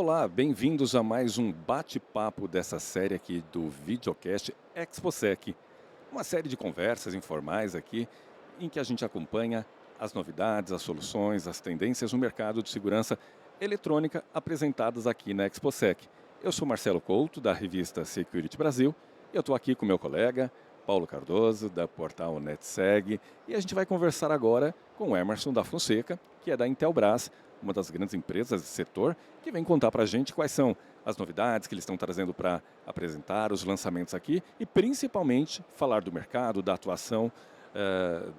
Olá, bem-vindos a mais um bate-papo dessa série aqui do videocast ExpoSec. Uma série de conversas informais aqui em que a gente acompanha as novidades, as soluções, as tendências no mercado de segurança eletrônica apresentadas aqui na ExpoSec. Eu sou Marcelo Couto, da revista Security Brasil, e eu estou aqui com meu colega Paulo Cardoso, da portal NetSeg, e a gente vai conversar agora com o Emerson da Fonseca, que é da Intelbras, uma das grandes empresas do setor, que vem contar para a gente quais são as novidades que eles estão trazendo para apresentar, os lançamentos aqui e principalmente falar do mercado, da atuação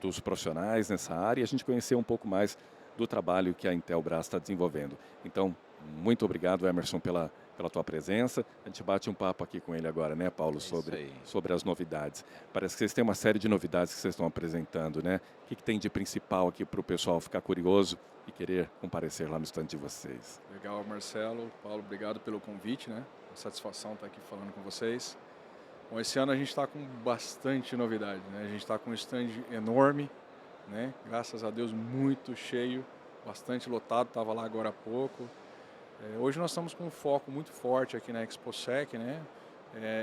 dos profissionais nessa área e a gente conhecer um pouco mais do trabalho que a Intelbras está desenvolvendo. Então, muito obrigado, Emerson, pela tua presença. A gente bate um papo aqui com ele agora, né, Paulo, sobre as novidades. Parece que vocês têm uma série de novidades que vocês estão apresentando, né? O que tem de principal aqui para o pessoal ficar curioso e querer comparecer lá no stand de vocês? Legal, Marcelo. Paulo, obrigado pelo convite, né? Uma satisfação estar aqui falando com vocês. Bom, esse ano a gente está com bastante novidade, né? A gente está com um stand enorme, né? Graças a Deus, muito cheio, bastante lotado, estava lá agora há pouco. Hoje nós estamos com um foco muito forte aqui na ExpoSec, né?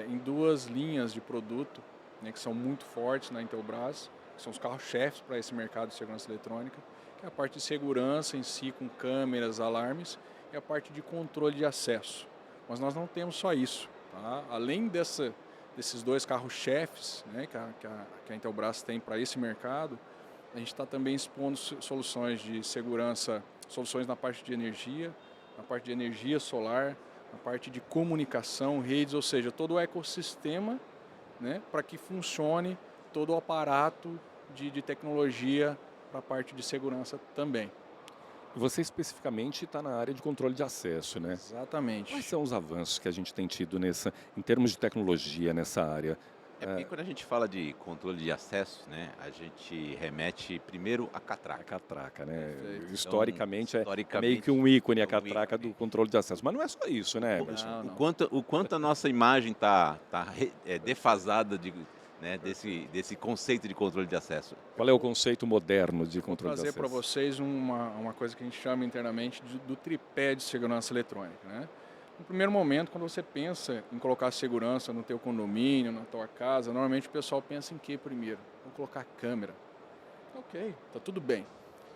Em duas linhas de produto, né, que são muito fortes na Intelbras, que são os carros-chefes para esse mercado de segurança eletrônica, que é a parte de segurança em si, com câmeras, alarmes, e a parte de controle de acesso. Mas nós não temos só isso, tá? Além desses dois carros-chefes, né, que a Intelbras tem para esse mercado, a gente está também expondo soluções de segurança, soluções na parte de energia, na parte de energia solar, na parte de comunicação, redes, ou seja, todo o ecossistema, né, para que funcione todo o aparato de tecnologia para a parte de segurança também. Você especificamente está na área de controle de acesso, né? Exatamente. Quais são os avanços que a gente tem tido em termos de tecnologia nessa área? Porque quando a gente fala de controle de acesso, né, a gente remete primeiro à A catraca. catraca, né? Perfeito. Historicamente, é Historicamente, meio que um ícone é a um catraca ícone. do controle de acesso. Mas não é só isso, né, O, Emerson? Não, o não. quanto, o quanto a nossa imagem está defasada né, desse conceito de controle de acesso. Qual é o conceito moderno de Vou controle de trazer para acesso? vocês uma coisa que a gente chama internamente do tripé de segurança eletrônica, né? No primeiro momento, quando você pensa em colocar segurança no teu condomínio, na tua casa, normalmente o pessoal pensa em quê primeiro? Vou colocar câmera. Ok, tá tudo bem.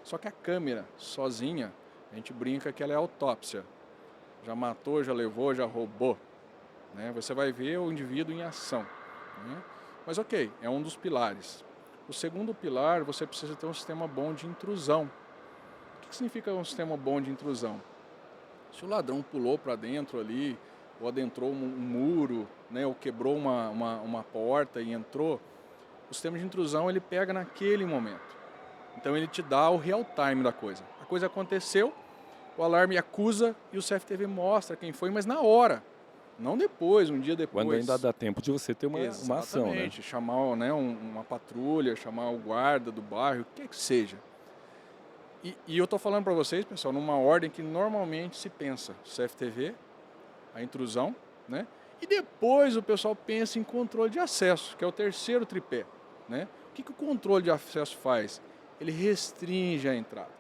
Só que a câmera sozinha, a gente brinca que ela é autópsia. Já matou, já levou, já roubou, né? Você vai ver o indivíduo em ação, né? Mas ok, é um dos pilares. O segundo pilar, você precisa ter um sistema bom de intrusão. O que significa um sistema bom de intrusão? Se o ladrão pulou para dentro ali, ou adentrou um muro, né, ou quebrou uma porta e entrou, o sistema de intrusão ele pega naquele momento. Então ele te dá o real time da coisa. A coisa aconteceu, o alarme acusa e o CFTV mostra quem foi, mas na hora, não depois, um dia depois. Quando ainda dá tempo de você ter uma ação, né? Exatamente, chamar, né, uma patrulha, chamar o guarda do bairro, o que quer que seja. E eu estou falando para vocês, pessoal, numa ordem que normalmente se pensa. CFTV, a intrusão, né? E depois o pessoal pensa em controle de acesso, que é o terceiro tripé, né? O que o controle de acesso faz? Ele restringe a entrada.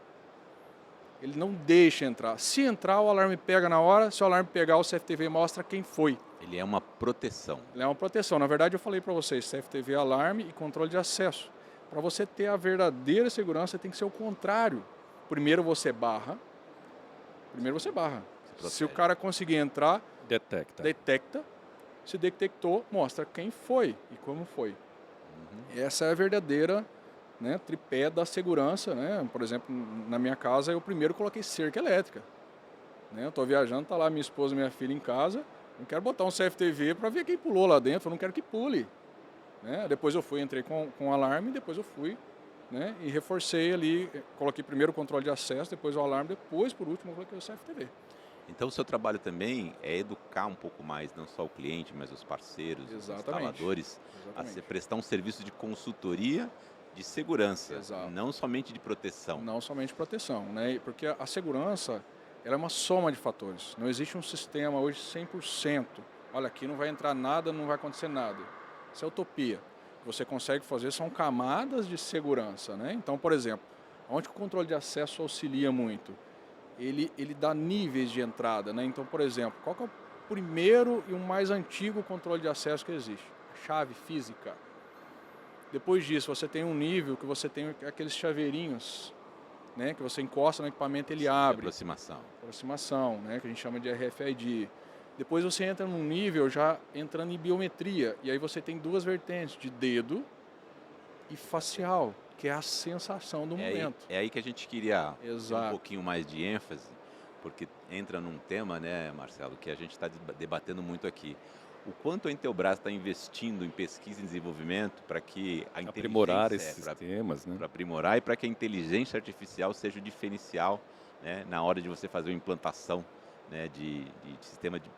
Ele não deixa entrar. Se entrar, o alarme pega na hora. Se o alarme pegar, o CFTV mostra quem foi. Ele é uma proteção. Ele é uma proteção. Na verdade, eu falei para vocês, CFTV, alarme e controle de acesso. Para você ter a verdadeira segurança, tem que ser o contrário. Primeiro você barra. Se o cara conseguir entrar, detecta. Se detectou, mostra quem foi e como foi. Essa é a verdadeira, né, tripé da segurança, né? Por exemplo, na minha casa, eu primeiro coloquei cerca elétrica. Né? Eu estou viajando, tá lá minha esposa e minha filha em casa. Não quero botar um CFTV para ver quem pulou lá dentro. Eu não quero que pule. Né? Depois eu entrei com o alarme, depois eu fui, né, e reforcei ali, coloquei primeiro o controle de acesso, depois o alarme, depois, por último, eu coloquei o CFTV. Então o seu trabalho também é educar um pouco mais, não só o cliente, mas os parceiros, os Exatamente. instaladores, Exatamente. a prestar um serviço de consultoria de segurança, Exato. não somente de proteção. Não somente proteção, né? Porque a segurança, ela é uma soma de fatores. Não existe um sistema hoje 100%. Olha, aqui não vai entrar nada, não vai acontecer nada. Isso é utopia. O que você consegue fazer são camadas de segurança, né? Então, por exemplo, onde o controle de acesso auxilia muito? ele dá níveis de entrada, né? Então, por exemplo, qual que é o primeiro e o mais antigo controle de acesso que existe? A chave física. Depois disso, você tem um nível que você tem aqueles chaveirinhos, né? Que você encosta no equipamento e ele abre. Aproximação, né? Que a gente chama de RFID. Depois você entra num nível já entrando em biometria. E aí você tem duas vertentes, de dedo e facial, que é a sensação do momento. É aí que a gente queria Exato. um pouquinho mais de ênfase, porque entra num tema, né, Marcelo, que a gente está debatendo muito aqui. O quanto a Intelbras está investindo em pesquisa e desenvolvimento para que a Aprimorar inteligência, esses sistemas, né? para aprimorar e para que a inteligência artificial seja o diferencial, né, na hora de você fazer uma implantação, né, de sistema de,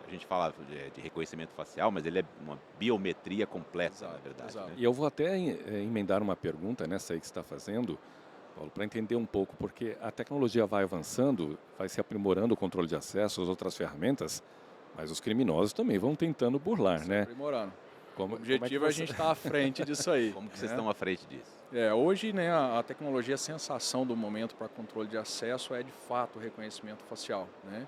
a gente fala de reconhecimento facial, mas ele é uma biometria completa, Exato, na verdade. exato. Né? E eu vou até emendar uma pergunta nessa aí que você está fazendo, Paulo, para entender um pouco, porque a tecnologia vai avançando, vai se aprimorando o controle de acesso, as outras ferramentas, mas os criminosos também vão tentando burlar, né? Aprimorando. Como, O objetivo é a gente estar à frente disso aí. Como que vocês estão à frente disso? Hoje, né, a tecnologia, a sensação do momento para controle de acesso é de fato o reconhecimento facial, né?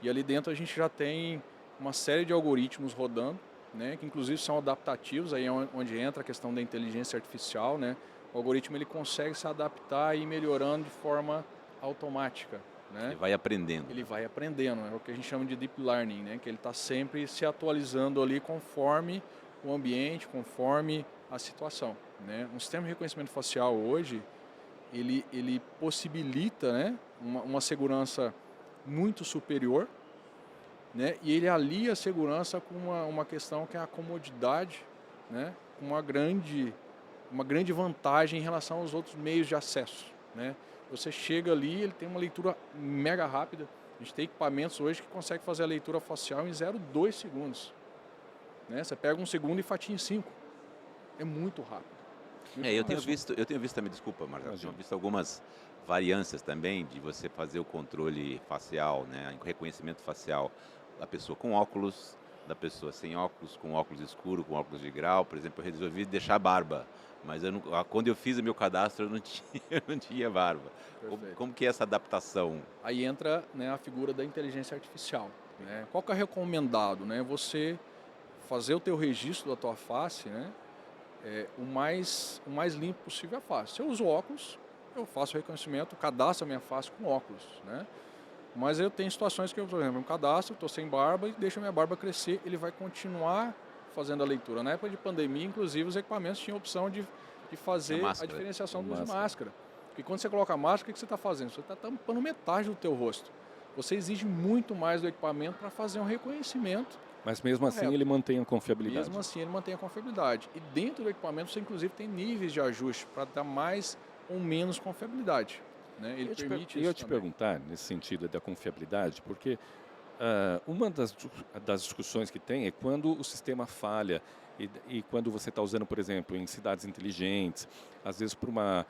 E ali dentro a gente já tem uma série de algoritmos rodando, né, que inclusive são adaptativos, aí é onde entra a questão da inteligência artificial, né? O algoritmo ele consegue se adaptar e ir melhorando de forma automática, né? Ele vai aprendendo. Ele vai aprendendo, é o que a gente chama de deep learning, né? Que ele está sempre se atualizando ali conforme o ambiente, conforme a situação, né? Um sistema de reconhecimento facial hoje, ele possibilita, né, uma segurança muito superior, né? E ele alia a segurança com uma questão que é a comodidade, né? Uma grande vantagem em relação aos outros meios de acesso, né? Você chega ali, ele tem uma leitura mega rápida. A gente tem equipamentos hoje que conseguem fazer a leitura facial em 0,2 segundos. Né? Você pega 1 segundo e fatia em 5. É muito rápido. Eu tenho visto também, desculpa, Marcelo, eu tenho visto algumas variâncias também de você fazer o controle facial, né, o reconhecimento facial da pessoa com óculos, da pessoa sem óculos, com óculos escuro, com óculos de grau. Por exemplo, eu resolvi deixar barba, mas quando eu fiz o meu cadastro eu não tinha barba. Como que é essa adaptação? Aí entra, né, a figura da inteligência artificial. Né? Qual que é recomendado? Né? Você fazer o teu registro da tua face, né, o mais limpo possível a face. Se eu uso óculos, eu faço o reconhecimento, cadastro a minha face com óculos, né? Mas eu tenho situações que eu, por exemplo, cadastro, estou sem barba e deixo a minha barba crescer, ele vai continuar fazendo a leitura. Na época de pandemia, inclusive, os equipamentos tinham a opção de fazer a diferenciação do uso de máscara. Porque quando você coloca a máscara, o que você está fazendo? Você está tampando metade do teu rosto. Você exige muito mais do equipamento para fazer um reconhecimento. Mas mesmo assim ele mantém a confiabilidade. Mesmo assim ele mantém a confiabilidade. E dentro do equipamento você inclusive tem níveis de ajuste para dar mais ou menos confiabilidade. Né? Ele permite isso. Eu ia te perguntar nesse sentido da confiabilidade, porque uma das discussões que tem é quando o sistema falha e quando você está usando, por exemplo, em cidades inteligentes, às vezes por uma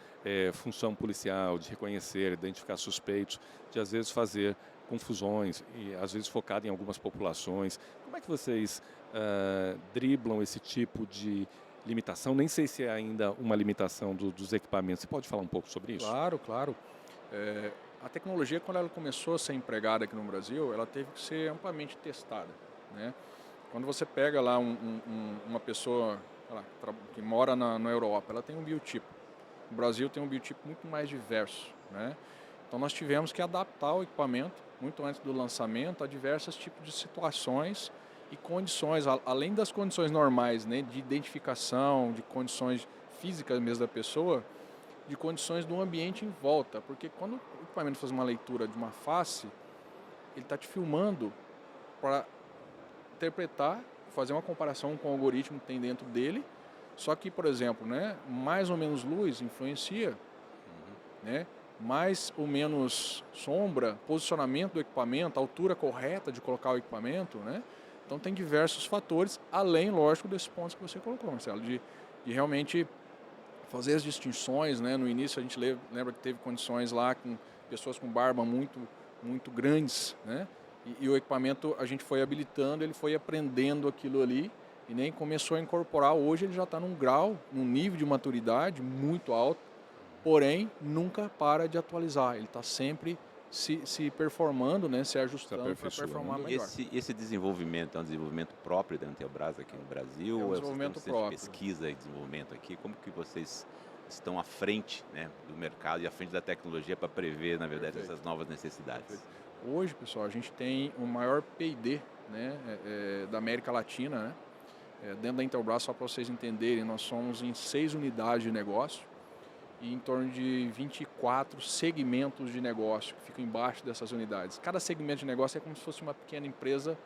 função policial de reconhecer, identificar suspeitos, de às vezes fazer confusões e às vezes focado em algumas populações. Como é que vocês driblam esse tipo de limitação? Nem sei se é ainda uma limitação dos equipamentos. Você pode falar um pouco sobre isso? Claro, claro. A tecnologia, quando ela começou a ser empregada aqui no Brasil, ela teve que ser amplamente testada. Né? Quando você pega lá uma pessoa que mora na Europa, ela tem um biotipo. O Brasil tem um biotipo muito mais diverso. Né? Então nós tivemos que adaptar o equipamento, muito antes do lançamento, a diversos tipos de situações e condições, além das condições normais, né, de identificação, de condições físicas mesmo da pessoa, de condições do ambiente em volta. Porque quando o equipamento faz uma leitura de uma face, ele está te filmando para interpretar, fazer uma comparação com o algoritmo que tem dentro dele. Só que, por exemplo, né, mais ou menos luz influencia, né, mais ou menos sombra, posicionamento do equipamento, a altura correta de colocar o equipamento, né? Então tem diversos fatores, além, lógico, desses pontos que você colocou, Marcelo, de realmente fazer as distinções, né? No início a gente lembra que teve condições lá com pessoas com barba muito, muito grandes, né? E o equipamento a gente foi habilitando, ele foi aprendendo aquilo ali e nem começou a incorporar. Hoje ele já está num grau, num nível de maturidade muito alto, porém nunca para de atualizar, ele está sempre se performando, né, se ajustando para performar melhor. Esse desenvolvimento é um desenvolvimento próprio da Intelbras aqui no Brasil? É um ou desenvolvimento vocês têm um centro de próprio. pesquisa e desenvolvimento aqui? Como que vocês estão à frente, né, do mercado e à frente da tecnologia para prever, na verdade, Perfeito. essas novas necessidades? Hoje, pessoal, a gente tem o maior P&D, né, da América Latina, né? Dentro da Intelbras, só para vocês entenderem, nós somos em 6 unidades de negócio e em torno de 24 segmentos de negócio que ficam embaixo dessas unidades. Cada segmento de negócio é como se fosse uma pequena empresa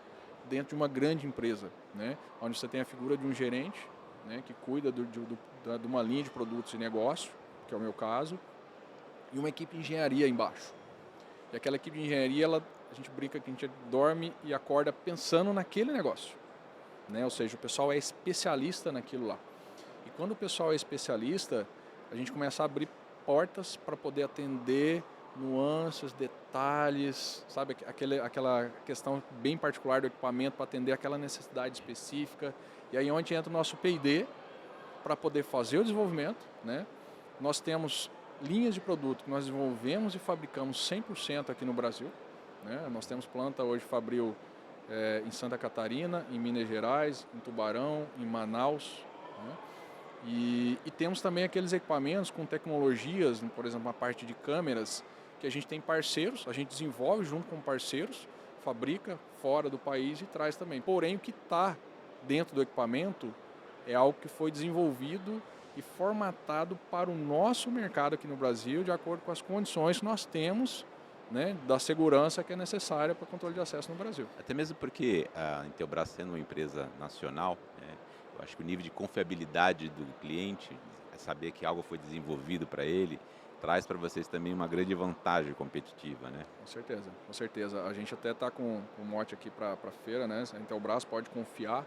dentro de uma grande empresa, né? Onde você tem a figura de um gerente, né, que cuida de uma linha de produtos e negócio, que é o meu caso, e uma equipe de engenharia embaixo. E aquela equipe de engenharia, a gente brinca que a gente dorme e acorda pensando naquele negócio, né? Ou seja, o pessoal é especialista naquilo lá. E quando o pessoal é especialista, a gente começa a abrir portas para poder atender nuances, detalhes, sabe? Aquela questão bem particular do equipamento para atender aquela necessidade específica. E aí onde entra o nosso P&D para poder fazer o desenvolvimento, né? Nós temos linhas de produto que nós desenvolvemos e fabricamos 100% aqui no Brasil, né? Nós temos planta hoje fabril em Santa Catarina, em Minas Gerais, em Tubarão, em Manaus, né? E temos também aqueles equipamentos com tecnologias, por exemplo, a parte de câmeras, que a gente tem parceiros, a gente desenvolve junto com parceiros, fabrica fora do país e traz também. Porém, o que está dentro do equipamento é algo que foi desenvolvido e formatado para o nosso mercado aqui no Brasil, de acordo com as condições que nós temos, né, da segurança que é necessária para o controle de acesso no Brasil. Até mesmo porque a Intelbras, sendo uma empresa nacional, né, eu acho que o nível de confiabilidade do cliente, saber que algo foi desenvolvido para ele, traz para vocês também uma grande vantagem competitiva, né? Com certeza, com certeza. A gente até está com um mote aqui para a feira, né? A Intelbras pode confiar,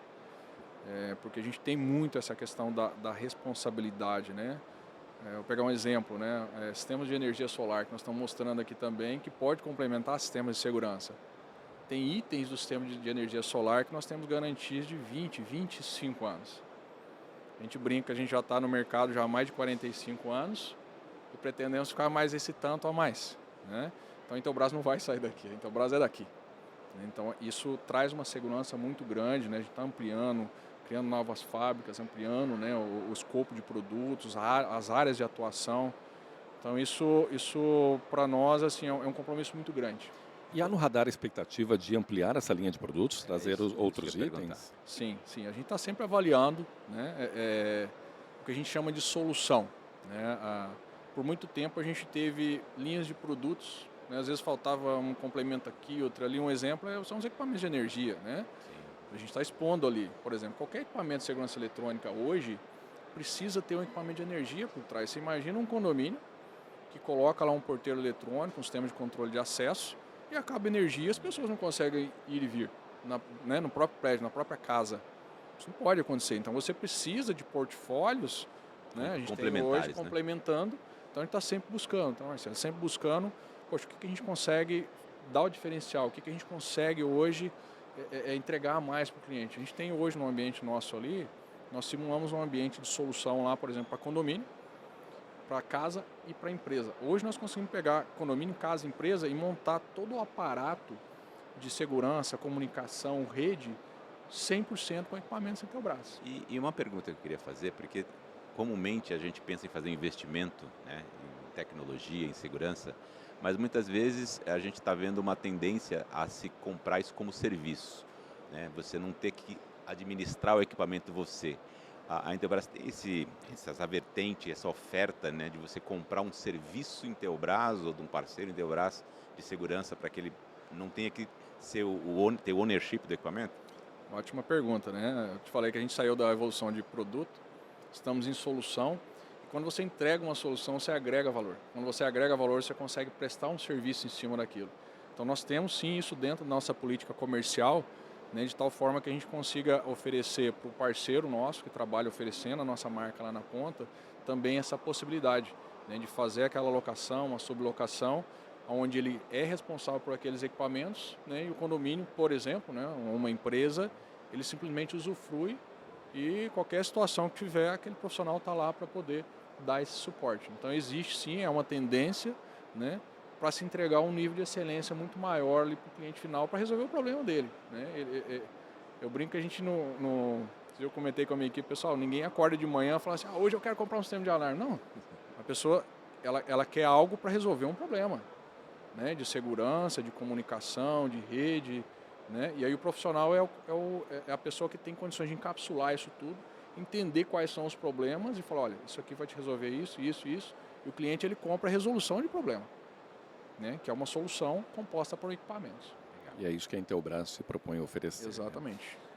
porque a gente tem muito essa questão da responsabilidade, né? Vou pegar um exemplo, né? Sistemas de energia solar, que nós estamos mostrando aqui também, que pode complementar sistemas de segurança. Tem itens do sistema de energia solar que nós temos garantias de 20, 25 anos. A gente brinca, a gente já está no mercado já há mais de 45 anos e pretendemos ficar mais esse tanto a mais, né? Então a Intelbras não vai sair daqui, a Intelbras é daqui. Então isso traz uma segurança muito grande, né? A gente está ampliando, criando novas fábricas, ampliando, né, o escopo de produtos, as áreas de atuação. Então isso para nós assim, é um compromisso muito grande. E há no radar a expectativa de ampliar essa linha de produtos, trazer outros itens? Sim, a gente está sempre avaliando, né, o que a gente chama de solução, né? Por muito tempo a gente teve linhas de produtos, né, às vezes faltava um complemento aqui, outro ali. Um exemplo são os equipamentos de energia, né? A gente está expondo ali, por exemplo, qualquer equipamento de segurança eletrônica hoje precisa ter um equipamento de energia por trás. Você imagina um condomínio que coloca lá um porteiro eletrônico, um sistema de controle de acesso, e acaba energia, as pessoas não conseguem ir e vir, né, no próprio prédio, na própria casa. Isso não pode acontecer. Então você precisa de portfólios, né? A gente tem hoje complementando, então a gente está sempre buscando. Então, Marcelo, sempre buscando, poxa, o que a gente consegue dar o diferencial, o que a gente consegue hoje entregar mais para o cliente. A gente tem hoje no ambiente nosso ali, nós simulamos um ambiente de solução lá, por exemplo, para condomínio, para casa e para empresa. Hoje nós conseguimos pegar condomínio, casa, empresa e montar todo o aparato de segurança, comunicação, rede, 100% com equipamentos Intelbras. E uma pergunta que eu queria fazer, porque comumente a gente pensa em fazer um investimento, né, em tecnologia, em segurança, mas muitas vezes a gente está vendo uma tendência a se comprar isso como serviço, né? Você não ter que administrar o equipamento você. A Intelbras tem essa vertente, essa oferta, né, de você comprar um serviço Intelbras ou de um parceiro Intelbras de segurança para que ele não tenha que ter o ownership do equipamento? Ótima pergunta, né? Eu te falei que a gente saiu da evolução de produto, estamos em solução. Quando você entrega uma solução, você agrega valor. Quando você agrega valor, você consegue prestar um serviço em cima daquilo. Então nós temos sim isso dentro da nossa política comercial, né, de tal forma que a gente consiga oferecer para o parceiro nosso que trabalha oferecendo a nossa marca lá na ponta, também essa possibilidade, né, de fazer aquela locação, uma sublocação, onde ele é responsável por aqueles equipamentos, né, e o condomínio, por exemplo, né, uma empresa, ele simplesmente usufrui e qualquer situação que tiver, aquele profissional está lá para poder dar esse suporte. Então existe sim, é uma tendência, né, para se entregar um nível de excelência muito maior para o cliente final para resolver o problema dele, né? Eu brinco que a gente eu comentei com a minha equipe, pessoal, ninguém acorda de manhã e fala assim, hoje eu quero comprar um sistema de alarme. Não, a pessoa ela quer algo para resolver um problema, né? De segurança, de comunicação, de rede, né? E aí o profissional é a pessoa que tem condições de encapsular isso tudo, entender quais são os problemas e falar, olha, isso aqui vai te resolver isso, isso, isso. E o cliente ele compra a resolução de problema, né? Que é uma solução composta por equipamentos. E é isso que a Intelbras se propõe a oferecer. Exatamente. Né?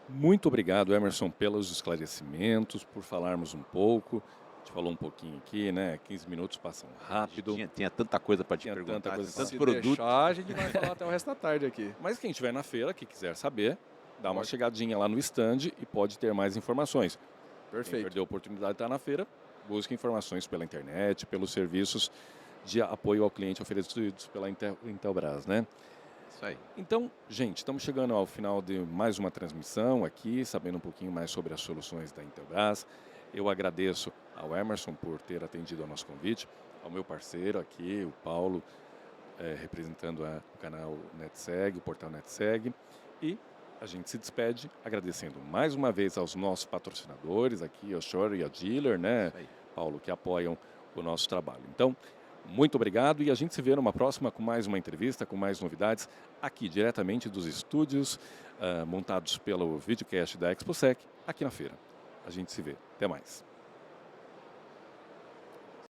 Muito obrigado, Emerson, pelos esclarecimentos, por falarmos um pouco. A gente falou um pouquinho aqui, né? 15 minutos passam rápido. Tinha tanta coisa para te perguntar, tanto produto. Deixar, a gente vai falar até o resto da tarde aqui. Mas quem estiver na feira, que quiser saber, dá uma chegadinha lá no stand e pode ter mais informações. Perfeito. Quem perdeu a oportunidade de estar na feira, busque informações pela internet, pelos serviços de apoio ao cliente oferecidos pela Intelbras, né? Isso aí. Então, gente, estamos chegando ao final de mais uma transmissão aqui, sabendo um pouquinho mais sobre as soluções da Intelbras. Eu agradeço ao Emerson por ter atendido ao nosso convite, ao meu parceiro aqui, o Paulo, representando o canal NetSeg, o portal NetSeg. E a gente se despede agradecendo mais uma vez aos nossos patrocinadores aqui, a Shure e a Dealer, né, Paulo, que apoiam o nosso trabalho. Então, muito obrigado e a gente se vê numa próxima com mais uma entrevista, com mais novidades, aqui diretamente dos estúdios montados pelo videocast da ExpoSec, aqui na feira. A gente se vê. Até mais.